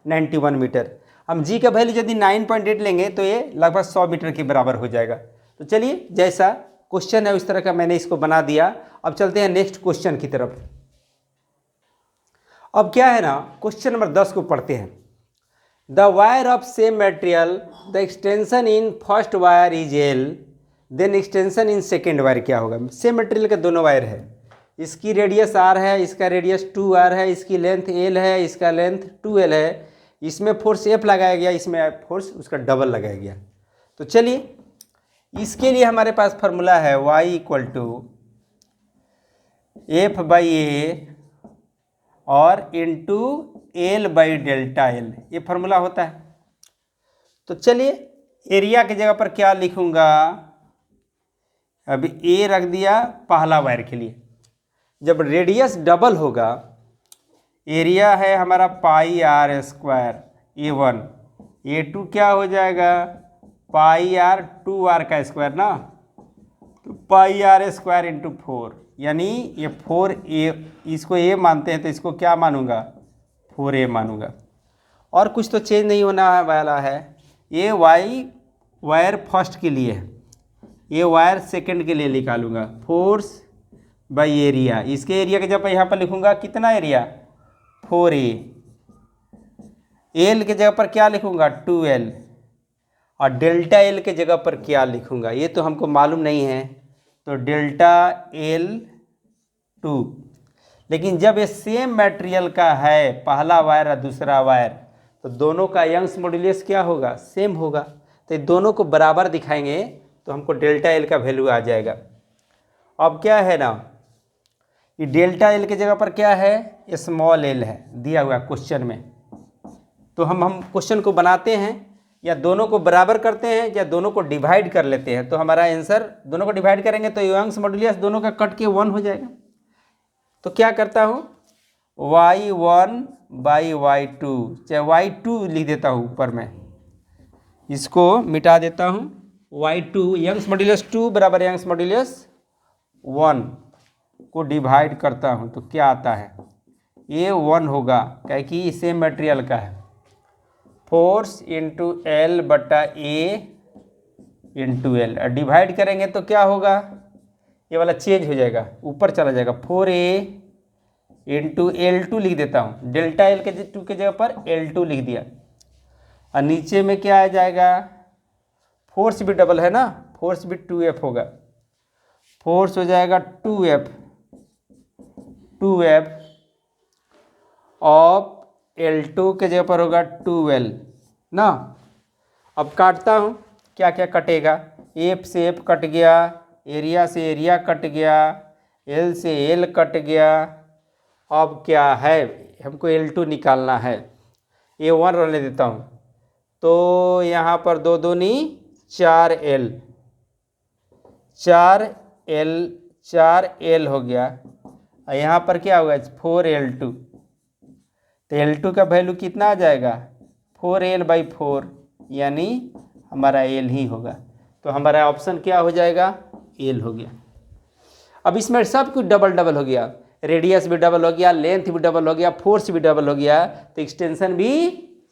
91 मीटर। हम G का वैल्यू यदि 9.8 लेंगे तो ये लगभग 100 मीटर के बराबर हो जाएगा। तो चलिए, जैसा क्वेश्चन है उस तरह का मैंने इसको बना दिया। अब चलते हैं नेक्स्ट क्वेश्चन की तरफ। अब क्या है ना, क्वेश्चन नंबर 10 को पढ़ते हैं। The wire of same material, the extension in first wire is L, then extension in second wire क्या होगा। सेम मटेरियल के दोनों वायर है, इसकी रेडियस R है, इसका रेडियस 2R है, इसकी लेंथ L है, इसका लेंथ 2L है, इसमें फोर्स F लगाया गया, इसमें फोर्स उसका डबल लगाया गया। तो चलिए, इसके लिए हमारे पास फार्मूला है y = F/A और इंटू L/Δl, ये फार्मूला होता है। तो चलिए, एरिया की जगह पर क्या लिखूंगा, अभी A रख दिया पहला वायर के लिए। जब रेडियस डबल होगा, एरिया है हमारा πr² A1, A2 क्या हो जाएगा πr 2r का स्क्वायर ना, तो πr² × 4, यानी ये 4a, इसको a मानते हैं तो इसको क्या मानूंगा, 4a मानूंगा। और कुछ तो चेंज नहीं होना वाला है। ये वायर फर्स्ट के लिए है, ये वायर सेकंड के लिए निकालूंगा। फोर्स बाई एरिया, इसके एरिया के जब यहाँ पर लिखूंगा कितना एरिया, 4a। एल के जगह पर क्या लिखूंगा, 2l। और डेल्टा एल के जगह पर क्या लिखूंगा, ये तो हमको मालूम नहीं है, तो डेल्टा एल 2। लेकिन जब ये सेम मटेरियल का है, पहला वायर और दूसरा वायर, तो दोनों का यंग्स मॉड्यूलस क्या होगा, सेम होगा। तो ये दोनों को बराबर दिखाएंगे तो हमको डेल्टा एल का वैल्यू आ जाएगा। अब क्या है ना, ये डेल्टा एल के जगह पर क्या है, स्मॉल एल है दिया हुआ क्वेश्चन में। तो हम क्वेश्चन को बनाते हैं, या दोनों को बराबर करते हैं या दोनों को डिवाइड कर लेते हैं। तो हमारा आंसर, दोनों को डिवाइड करेंगे तो यंग्स मॉड्यूलस दोनों का कट के 1 हो जाएगा। तो क्या करता हूँ, y1 बाई y2, चाहे y2 लिख देता हूँ ऊपर में, इसको मिटा देता हूँ। y2 यंग्स मॉड्यूलस 2 बराबर यंग्स मॉड्यूलस 1 को डिवाइड करता हूँ तो क्या आता है, ये 1 होगा, क्या कि सेम मटेरियल का है। फोर्स इंटू एल बटा ए इंटू एल, डिवाइड करेंगे तो क्या होगा, ये वाला चेंज हो जाएगा, ऊपर चला जाएगा। 4a इंटू L2 लिख देता हूँ, डेल्टा एल के 2 के जगह पर L2 लिख दिया। और नीचे में क्या आ जाएगा, फोर्स भी डबल है ना, फोर्स भी 2F होगा, फोर्स हो जाएगा 2F ऑफ L2 के जगह पर होगा 2L ना। अब काटता हूँ, क्या क्या कटेगा, F से F कट गया, एरिया से एरिया कट गया, L से L कट गया। अब क्या है, हमको L2 निकालना है, ये 1 रहने देता हूँ। तो यहाँ पर 2 दूनी 4L, 4L हो गया। और यहाँ पर क्या होगा, 4L2। तो L2 का वैल्यू कितना आ जाएगा, 4L/4, यानी हमारा L ही होगा। तो हमारा ऑप्शन क्या हो जाएगा, L हो गया। अब इसमें सब कुछ डबल डबल हो गया, रेडियस भी डबल हो गया, लेंथ भी डबल हो गया, फोर्स भी डबल हो गया, तो एक्सटेंशन भी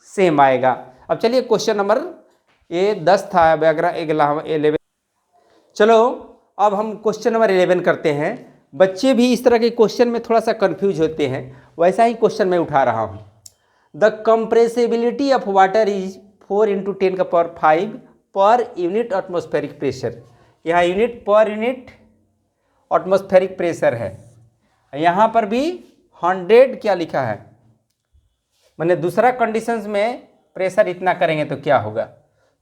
सेम आएगा। अब चलिए क्वेश्चन नंबर ये 10 था, अगर 11। चलो अब हम क्वेश्चन नंबर 11 करते हैं। बच्चे भी इस तरह के क्वेश्चन में थोड़ा सा कंफ्यूज होते हैं, वैसा ही क्वेश्चन मैं उठा रहा हूँ। The compressibility of water is 4 × 10⁵ per unit atmospheric pressure. यहाँ unit per unit atmospheric pressure है, यहाँ पर भी 100 क्या लिखा है, मैंने दूसरा कंडीशंस में प्रेशर इतना करेंगे तो क्या होगा।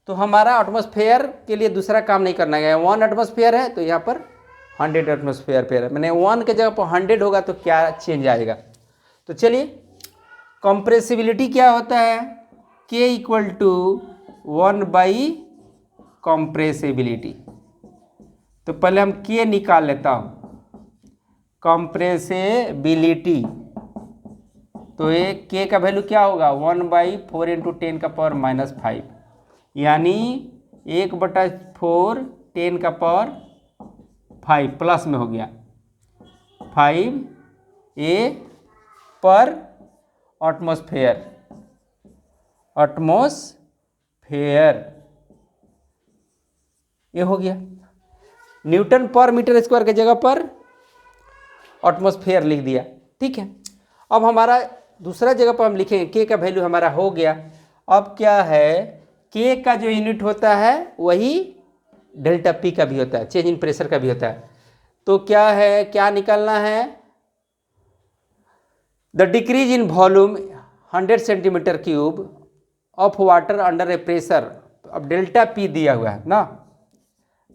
तो हमारा एटमॉस्फेयर के लिए दूसरा काम नहीं करना है, 1 एटमॉस्फेयर है तो यहाँ पर 100 एटमॉस्फेयर पे है, मैंने 1 के जगह पर 100 होगा तो क्या चेंज आएगा। तो चलिए, कंप्रेसिबिलिटी क्या होता है, K = 1/कंप्रेसिबिलिटी। तो पहले हम K निकाल लेता हूँ, कंप्रेसिबिलिटी। तो ये K का वैल्यू क्या होगा, 1/4 × 10⁻⁵, यानी 1/4 10⁵ प्लस में हो गया 5A पर एटमॉस्फेयर ये हो गया। न्यूटन पर मीटर स्क्वायर के जगह पर एटमॉस्फेयर लिख दिया, ठीक है। अब हमारा दूसरा जगह पर हम लिखेंगे K का वैल्यू हमारा हो गया। अब क्या है, K का जो यूनिट होता है वही डेल्टा P का भी होता है, चेंज इन प्रेशर का भी होता है। तो क्या है, क्या निकालना है, the decrease in volume 100 cm³ of water under A pressure. अब डेल्टा P दिया हुआ है ना,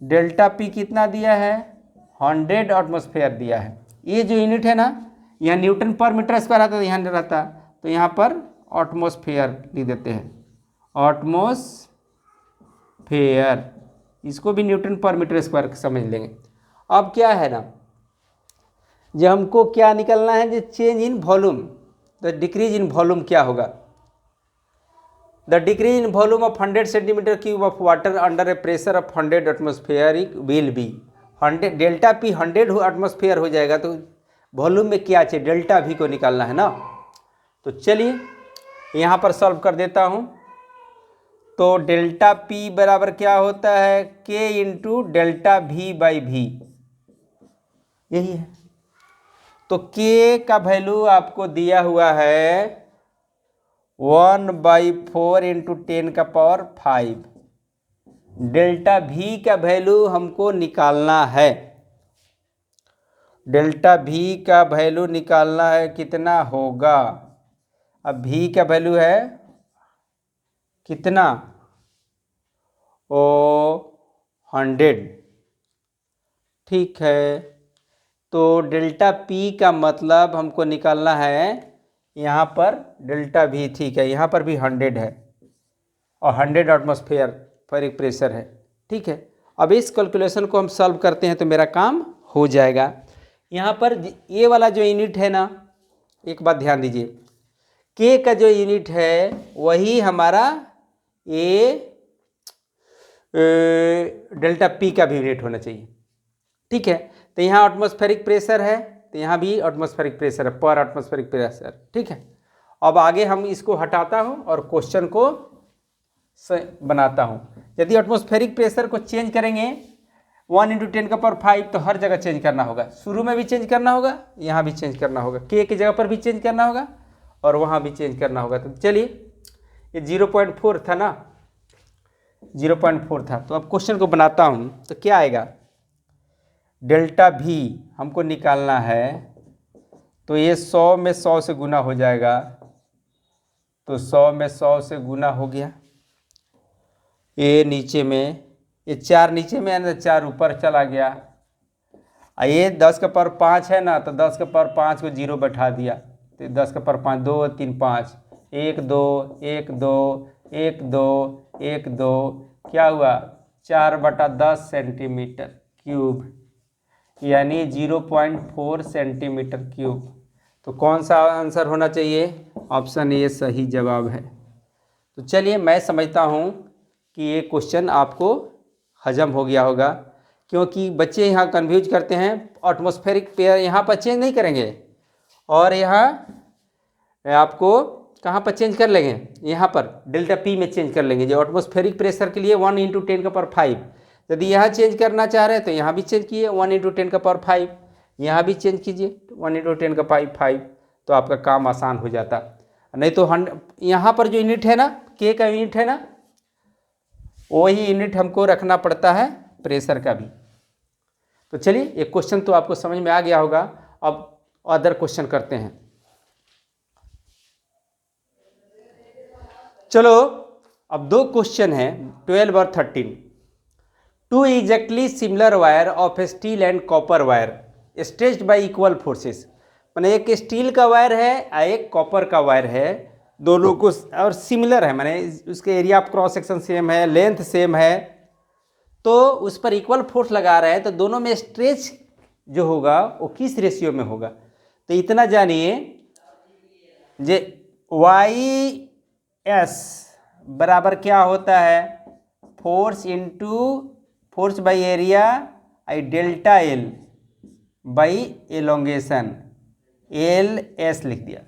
डेल्टा P कितना दिया है, 100 एटमॉस्फेयर दिया है। ये जो यूनिट है ना, यहाँ न्यूटन पर मीटर स्क्वायर आता है, यहाँ रहता, तो यहाँ पर एटमॉस्फेयर लिख देते हैं, एटमॉस्फेयर, इसको भी न्यूटन पर मीटर स्क्वायर समझ लेंगे। अब क्या है ना, जो हमको क्या निकलना है, जो change in volume, the decrease in volume क्या होगा, the decrease in volume of 100 cm³ of water under A pressure of 100 atmospheric will be 100 delta P 100 atmosphere हो जाएगा, तो वॉल्यूम में क्या चाहिए, डेल्टा वी को निकालना है ना। तो चलिए यहाँ पर सॉल्व कर देता हूँ। तो डेल्टा पी बराबर क्या होता है, K into delta V by V, यही है। तो के का वैल्यू आपको दिया हुआ है 1/4 इंटू 10⁵। डेल्टा वी का वैल्यू हमको निकालना है, डेल्टा वी का वैल्यू निकालना है, कितना होगा। अब वी का वैल्यू है कितना, ओ 100, ठीक है। तो डेल्टा पी का मतलब हमको निकालना है, यहाँ पर डेल्टा वी, ठीक है, यहाँ पर भी 100 है और 100 एटमॉस्फेयर पर एक प्रेशर है, ठीक है। अब इस कैलकुलेशन को हम सॉल्व करते हैं तो मेरा काम हो जाएगा। यहाँ पर ये वाला जो यूनिट है ना, एक बात ध्यान दीजिए, के का जो यूनिट है वही हमारा डेल्टा पी का भी यूनिट होना चाहिए, ठीक है। तो यहाँ एटमॉस्फेरिक प्रेशर है, तो यहाँ भी एटमॉस्फेरिक प्रेशर है, पर एटमॉस्फेरिक प्रेशर, ठीक है। अब आगे हम इसको हटाता हूँ और क्वेश्चन को बनाता हूँ। यदि एटमॉस्फेरिक प्रेशर को चेंज करेंगे 1 इंटू 10⁵ तो हर जगह चेंज करना होगा, शुरू में भी चेंज करना होगा, यहाँ भी चेंज करना होगा, के की जगह पर भी चेंज करना होगा और वहाँ भी चेंज करना होगा। तो चलिए ये 0.4 था ना, 0.4 था। तो अब क्वेश्चन को बनाता हूँ तो क्या आएगा, डेल्टा वी हमको निकालना है, तो ये 100 में 100 से गुना हो जाएगा, तो 100 में 100 से गुना हो गया, ये नीचे में, ये 4 नीचे में है ना, 4 ऊपर चला गया, ये 10⁵ है ना, तो 10⁵ को 0 बैठा दिया, तो 10⁵ 2 3 5, 1 2 1 2 1 2 1 2, क्या हुआ 4/10 सेंटीमीटर क्यूब, यानी 0.4 सेंटीमीटर क्यूब। तो कौन सा आंसर होना चाहिए, ऑप्शन ए सही जवाब है। तो चलिए मैं समझता हूँ कि ये क्वेश्चन आपको हजम हो गया होगा, क्योंकि बच्चे यहाँ कन्फ्यूज करते हैं, एटमॉस्फेरिक प्रेशर यहाँ पर चेंज नहीं करेंगे और यहाँ आपको कहाँ पर चेंज कर लेंगे, यहाँ पर डेल्टा पी में चेंज कर लेंगे। जो एटमॉस्फेरिक प्रेशर के लिए 1 इंटू 10⁵, यदि यहाँ चेंज करना चाह रहे हैं तो यहाँ भी चेंज कीजिए 1 इंटू 10⁵, यहाँ भी चेंज कीजिए 1 इंटू 10⁵, तो आपका काम आसान हो जाता। नहीं तो यहाँ पर जो यूनिट है ना, के का यूनिट है ना, वही यूनिट हमको रखना पड़ता है प्रेशर का भी। तो चलिए ये क्वेश्चन तो आपको समझ में आ गया होगा। अब अदर क्वेश्चन करते हैं। चलो अब 2 क्वेश्चन हैं 12 और 13। 2 exactly similar wire of steel and copper wire stretched by equal forces, माने एक स्टील का वायर है और एक कॉपर का वायर है, दोनों को और सिमिलर है, माने उसके area of cross section same है, लेंथ सेम है, तो उस पर इक्वल फोर्स लगा रहे हैं, तो दोनों में स्ट्रेच जो होगा वो किस रेशियो में होगा। तो इतना जानिए, जे YS बराबर क्या होता है, force into force by area I delta L by elongation, LS लिख दिया।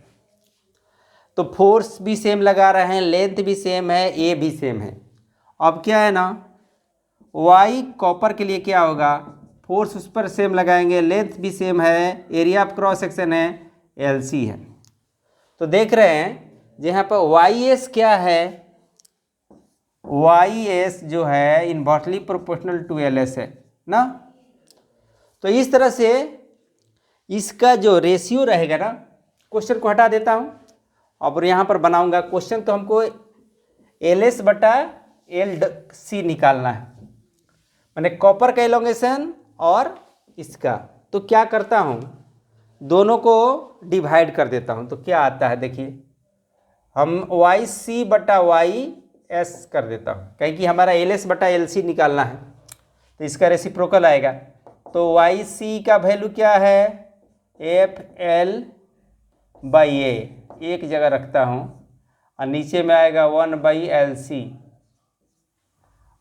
तो फोर्स भी सेम लगा रहे हैं, लेंथ भी सेम है, ए भी सेम है। अब क्या है ना, Y कॉपर के लिए क्या होगा, फोर्स उस पर सेम लगाएंगे, लेंथ भी सेम है, एरिया ऑफ क्रॉस सेक्शन है LC है। तो देख रहे हैं यहाँ पर YS क्या है, YS जो है इन्वर्सली प्रोपोर्शनल टू LS है ना। तो इस तरह से इसका जो रेशियो रहेगा ना, क्वेश्चन को हटा देता हूँ और यहाँ पर बनाऊंगा क्वेश्चन। तो हमको LS/LC निकालना है, मैंने कॉपर का एलोंगेशन और इसका। तो क्या करता हूँ, दोनों को डिवाइड कर देता हूँ, तो क्या आता है देखिए, हम YC/YS कर देता हूँ, क्योंकि हमारा LS/LC निकालना है, तो इसका रेसिप्रोकल आएगा। तो YC का वैल्यू क्या है, FL/A, एक जगह रखता हूँ, और नीचे में आएगा 1/LC,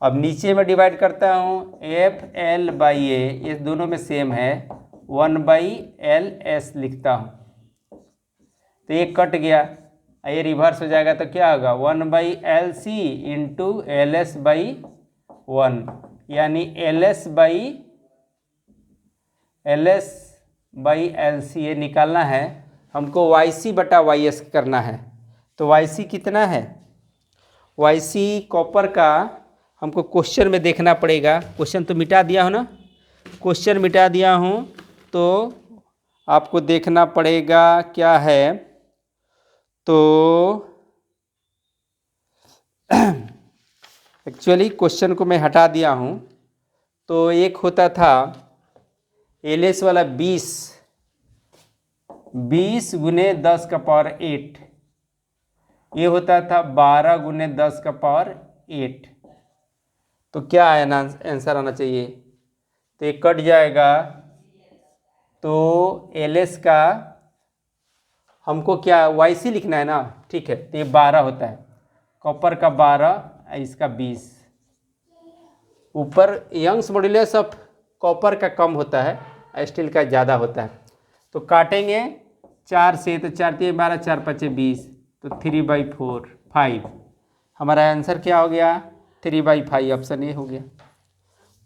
अब नीचे में डिवाइड करता हूँ एफ एल बाई ए, ये दोनों में सेम है, 1/LS लिखता हूँ। तो ये कट गया, ये रिवर्स हो जाएगा तो क्या होगा 1/LC इंटू LS/1, यानी LS/LC ये निकालना है हमको, YC/YS करना है। तो YC कितना है, YC कॉपर का हमको क्वेश्चन में देखना पड़ेगा। क्वेश्चन तो मिटा दिया हो ना, क्वेश्चन मिटा दिया हूँ, तो आपको देखना पड़ेगा क्या है। तो एक्चुअली क्वेश्चन को मैं हटा दिया हूँ। तो एक होता था LS वाला 20 गुने 10 का पावर 8, ये होता था 12 गुने 10 का पावर 8। तो क्या आंसर आना चाहिए, तो ये कट जाएगा। तो LS का हमको क्या YC लिखना है ना, ठीक है। तो ये 12 होता है, कॉपर का 12, इसका 20। ऊपर यंग्स मॉड्यूलस ऑफ कॉपर का कम होता है, स्टील का ज़्यादा होता है। तो काटेंगे 4 से, तो 4 3 12, 4 5 20, तो 3/4 5। हमारा आंसर क्या हो गया, 3/5, ऑप्शन ए हो गया।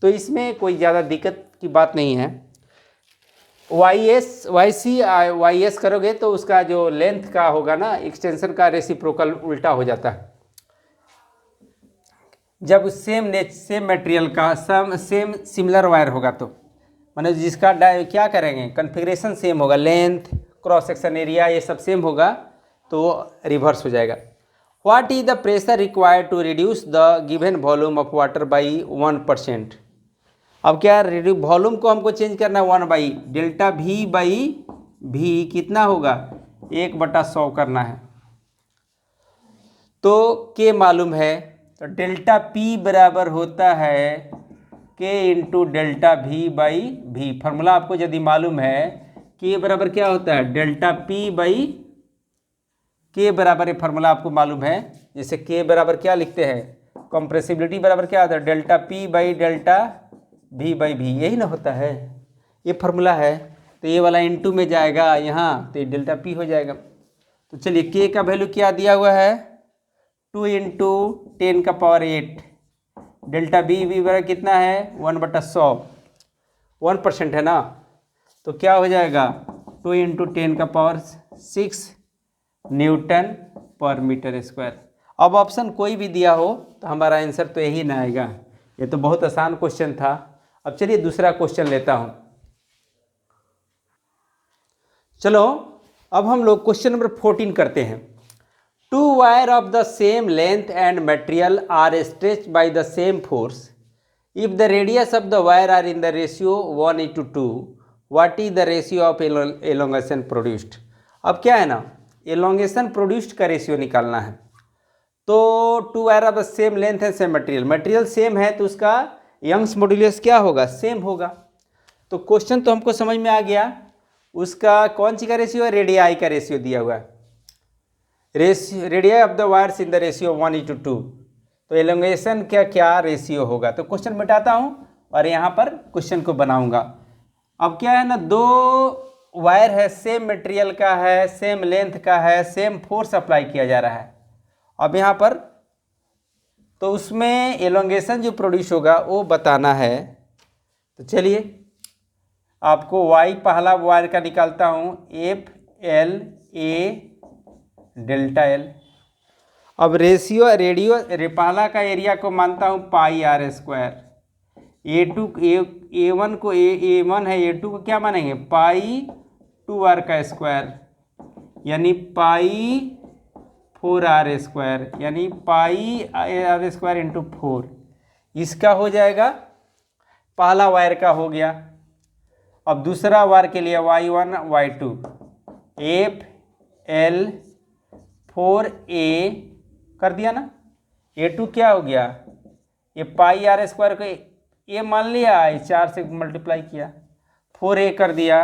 तो इसमें कोई ज़्यादा दिक्कत की बात नहीं है। YS करोगे तो उसका जो लेंथ का होगा ना, एक्सटेंशन का रेसिप्रोकल उल्टा हो जाता है। जब सेम मटेरियल का सेम सिमिलर वायर होगा तो माने जिसका क्या करेंगे, कन्फिग्रेशन सेम होगा, लेंथ, क्रॉस सेक्शन एरिया ये सब सेम होगा, तो रिवर्स हो जाएगा। What is the pressure required to reduce the given volume of water by 1%। अब क्या वॉल्यूम को हमको चेंज करना है 1/ΔV/V कितना होगा, 1/100 करना है। तो K मालूम है, तो ΔP बराबर होता है K इंटू ΔV/V। फार्मूला आपको यदि मालूम है, K बराबर क्या होता है, ΔP/K बराबर, ये फार्मूला आपको मालूम है। जैसे K बराबर क्या लिखते हैं, कंप्रेसिबिलिटी बराबर क्या होता है, ΔP/ΔV/V, यही ना होता है, ये फार्मूला है। तो ये वाला इंटू में जाएगा यहाँ, तो ये ΔP हो जाएगा। तो चलिए K का वैल्यू क्या दिया हुआ है, 2 इंटू 10 का पावर 8, ΔV बराबर कितना है 1/100, 1% है ना, तो क्या हो जाएगा 2 इंटू 10 का पावर 6 न्यूटन पर मीटर स्क्वायर। अब ऑप्शन कोई भी दिया हो तो हमारा आंसर तो यही ना आएगा। ये तो बहुत आसान क्वेश्चन था। अब चलिए दूसरा क्वेश्चन लेता हूँ। चलो अब हम लोग क्वेश्चन नंबर 14 करते हैं। 2 wire of the same length and material are stretched by the same force. If the radius of the wire are in the ratio 1:2, what is the ratio of elongation produced? अब क्या है ना, elongation produced का ratio निकालना है। तो 2 wire of the same length है, same material same है, तो उसका यंग्स मॉड्यूलस क्या होगा, सेम होगा। तो क्वेश्चन तो हमको समझ में आ गया, उसका कौन सी का रेशियो है, रेडियाई का रेशियो दिया हुआ है। Radii of the wires in the ratio 1:2, तो एलोंगेशन क्या क्या रेशियो होगा। तो क्वेश्चन मिटाता हूँ और यहाँ पर क्वेश्चन को बनाऊंगा। अब क्या है ना, 2 वायर है, सेम मटेरियल का है, सेम लेंथ का है, सेम फोर्स अप्लाई किया जा रहा है। अब यहाँ पर तो उसमें एलोंगेशन जो प्रोड्यूस होगा वो बताना है। तो चलिए आपको वाई पहला वायर का निकालता हूँ, FL A ΔL। अब पहला का एरिया को मानता हूँ πr², A1 को A1 है, A2 को क्या मानेंगे π2r का स्क्वायर, यानी π4r², यानी πr² इंटू 4। इसका हो जाएगा, पहला वायर का हो गया। अब दूसरा वायर के लिए Y1 Y2, FL 4A कर दिया ना, A2 क्या हो गया, ये πr² को A मान लिया, 4 से मल्टीप्लाई किया, 4A कर दिया,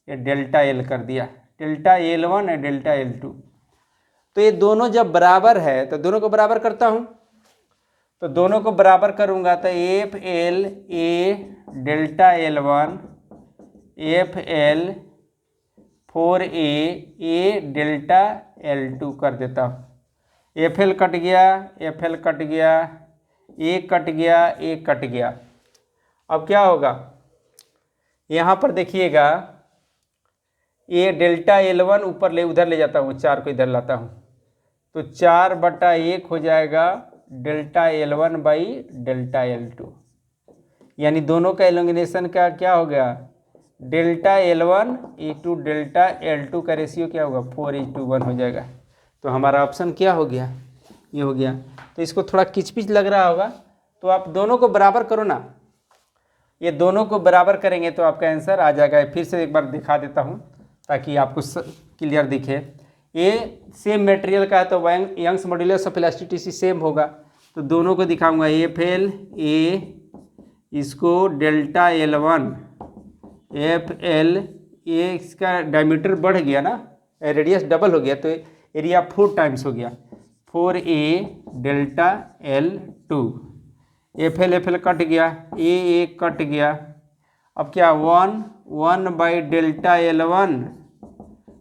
ये ΔL कर दिया, ΔL1 है ΔL2। तो ये दोनों जब बराबर है तो दोनों को बराबर करता हूँ, तो दोनों को बराबर करूँगा तो F L A delta L1 F L 4A delta L2 कर देता हूँ। एफ एल कट गया, एफ एल कट गया, ए कट गया, ए कट गया। अब क्या होगा, यहाँ पर देखिएगा ए डेल्टा L1 ऊपर उधर ले जाता हूँ, 4 को इधर लाता हूँ, तो 4/1 हो जाएगा delta L1 by delta L2। यानी दोनों का एलोंगिनेशन का क्या हो गया, delta L1 to delta L2 का रेशियो क्या होगा, 4:1 हो जाएगा। तो हमारा ऑप्शन क्या हो गया, ये हो गया। तो इसको थोड़ा किचपिच लग रहा होगा, तो आप दोनों को बराबर करो ना, ये दोनों को बराबर करेंगे तो आपका आंसर आ जाएगा। फिर से एक बार दिखा देता हूँ ताकि आपको क्लियर दिखे। ये सेम मटेरियल का है तो Young's modulus of elasticity same होगा, तो दोनों को दिखाऊंगा। एफ एल ए, इसको delta L1 F L A, इसका डायमीटर बढ़ गया ना, रेडियस डबल हो गया तो एरिया 4 टाइम्स हो गया, 4A delta L2। F L cut गया, ए कट गया। अब क्या 1 by delta L1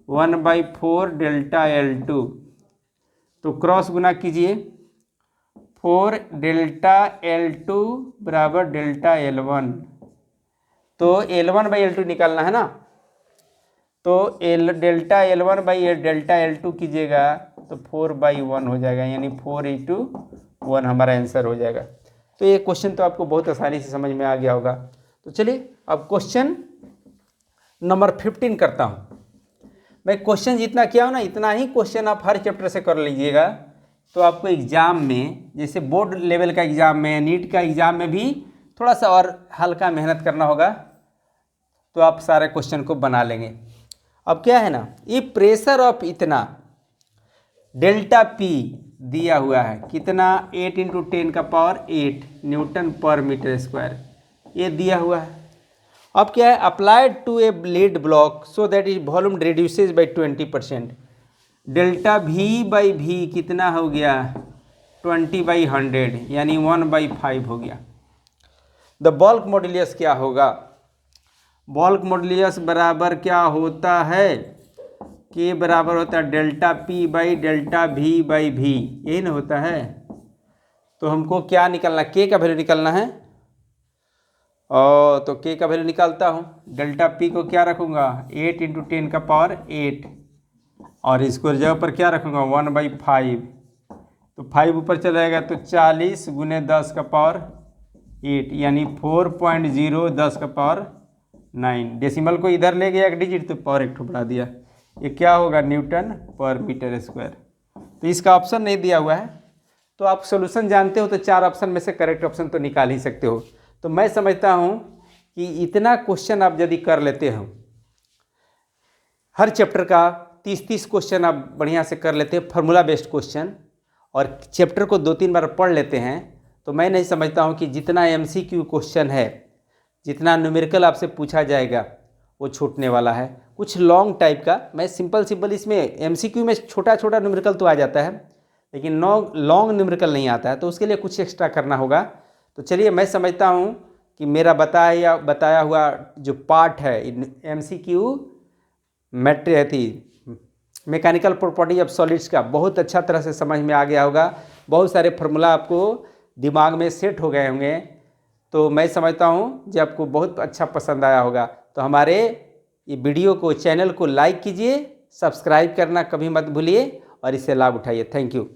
1/4 delta L2, तो क्रॉस गुना कीजिए, 4 डेल्टा L2 बराबर डेल्टा L1, तो L1/L2 निकालना है ना, तो delta L1 by delta L2 कीजिएगा तो 4/1 हो जाएगा, यानी 4:1 हमारा आंसर हो जाएगा। तो ये क्वेश्चन तो आपको बहुत आसानी से समझ में आ गया होगा। तो चलिए अब क्वेश्चन नंबर 15 करता हूँ। मैं क्वेश्चन जितना किया हूँ ना, इतना ही क्वेश्चन आप हर चैप्टर से कर लीजिएगा, तो आपको एग्ज़ाम में, जैसे बोर्ड लेवल का एग्ज़ाम में, नीट का एग्ज़ाम में भी थोड़ा सा और हल्का मेहनत करना होगा, तो आप सारे क्वेश्चन को बना लेंगे। अब क्या है ना, ये प्रेशर ऑफ इतना डेल्टा P दिया हुआ है, कितना 8 × 10⁸ न्यूटन पर मीटर स्क्वायर, ये दिया हुआ है। अब क्या है, applied to a lead block so that is volume reduces by 20%, delta V/V कितना हो गया, 20/100 यानी 1/5 हो गया। द बल्क मॉड्यूलस क्या होगा, बल्क मॉड्यूलस बराबर क्या होता है, के बराबर होता है डेल्टा P/ डेल्टा V/V, यही ना होता है। तो हमको क्या निकालना, के का वैल्यू निकालना है, और तो के का वैल्यू निकालता हूँ। डेल्टा P को क्या रखूँगा, 8 × 10⁸, और इसको जगह पर क्या रखूँगा 1/5, तो 5 ऊपर चला जाएगा तो 40 × 10⁸, यानी 4.0 10⁹। डेसिमल को इधर ले गया एक डिजिट तो पावर 1 बढ़ा दिया, ये क्या होगा न्यूटन पर मीटर स्क्वायर। तो इसका ऑप्शन नहीं दिया हुआ है, तो आप सॉल्यूशन जानते हो तो 4 ऑप्शन में से करेक्ट ऑप्शन तो निकाल ही सकते हो। तो मैं समझता हूँ कि इतना क्वेश्चन आप यदि कर लेते हो, हर चैप्टर का 30-30 क्वेश्चन आप बढ़िया से कर लेते हैं, फार्मूला बेस्ड क्वेश्चन, और चैप्टर को 2-3 बार पढ़ लेते हैं, तो मैं नहीं समझता हूँ कि जितना MCQ क्वेश्चन है, जितना न्यूमेरिकल आपसे पूछा जाएगा वो छूटने वाला है। कुछ लॉन्ग टाइप का, मैं सिंपल इसमें MCQ में छोटा न्यूमेरिकल तो आ जाता है, लेकिन लॉन्ग न्यूमेरिकल नहीं आता है, तो उसके लिए कुछ एक्स्ट्रा करना होगा। तो चलिए, मैं समझता हूँ कि मेरा बताया हुआ जो पार्ट है MCQ mechanical property of solids का बहुत अच्छा तरह से समझ में आ गया होगा, बहुत सारे फार्मूला आपको दिमाग में सेट हो गए होंगे। तो मैं समझता हूँ कि आपको बहुत अच्छा पसंद आया होगा। तो हमारे ये वीडियो को, चैनल को लाइक कीजिए, सब्सक्राइब करना कभी मत भूलिए और इससे लाभ उठाइए। Thank you.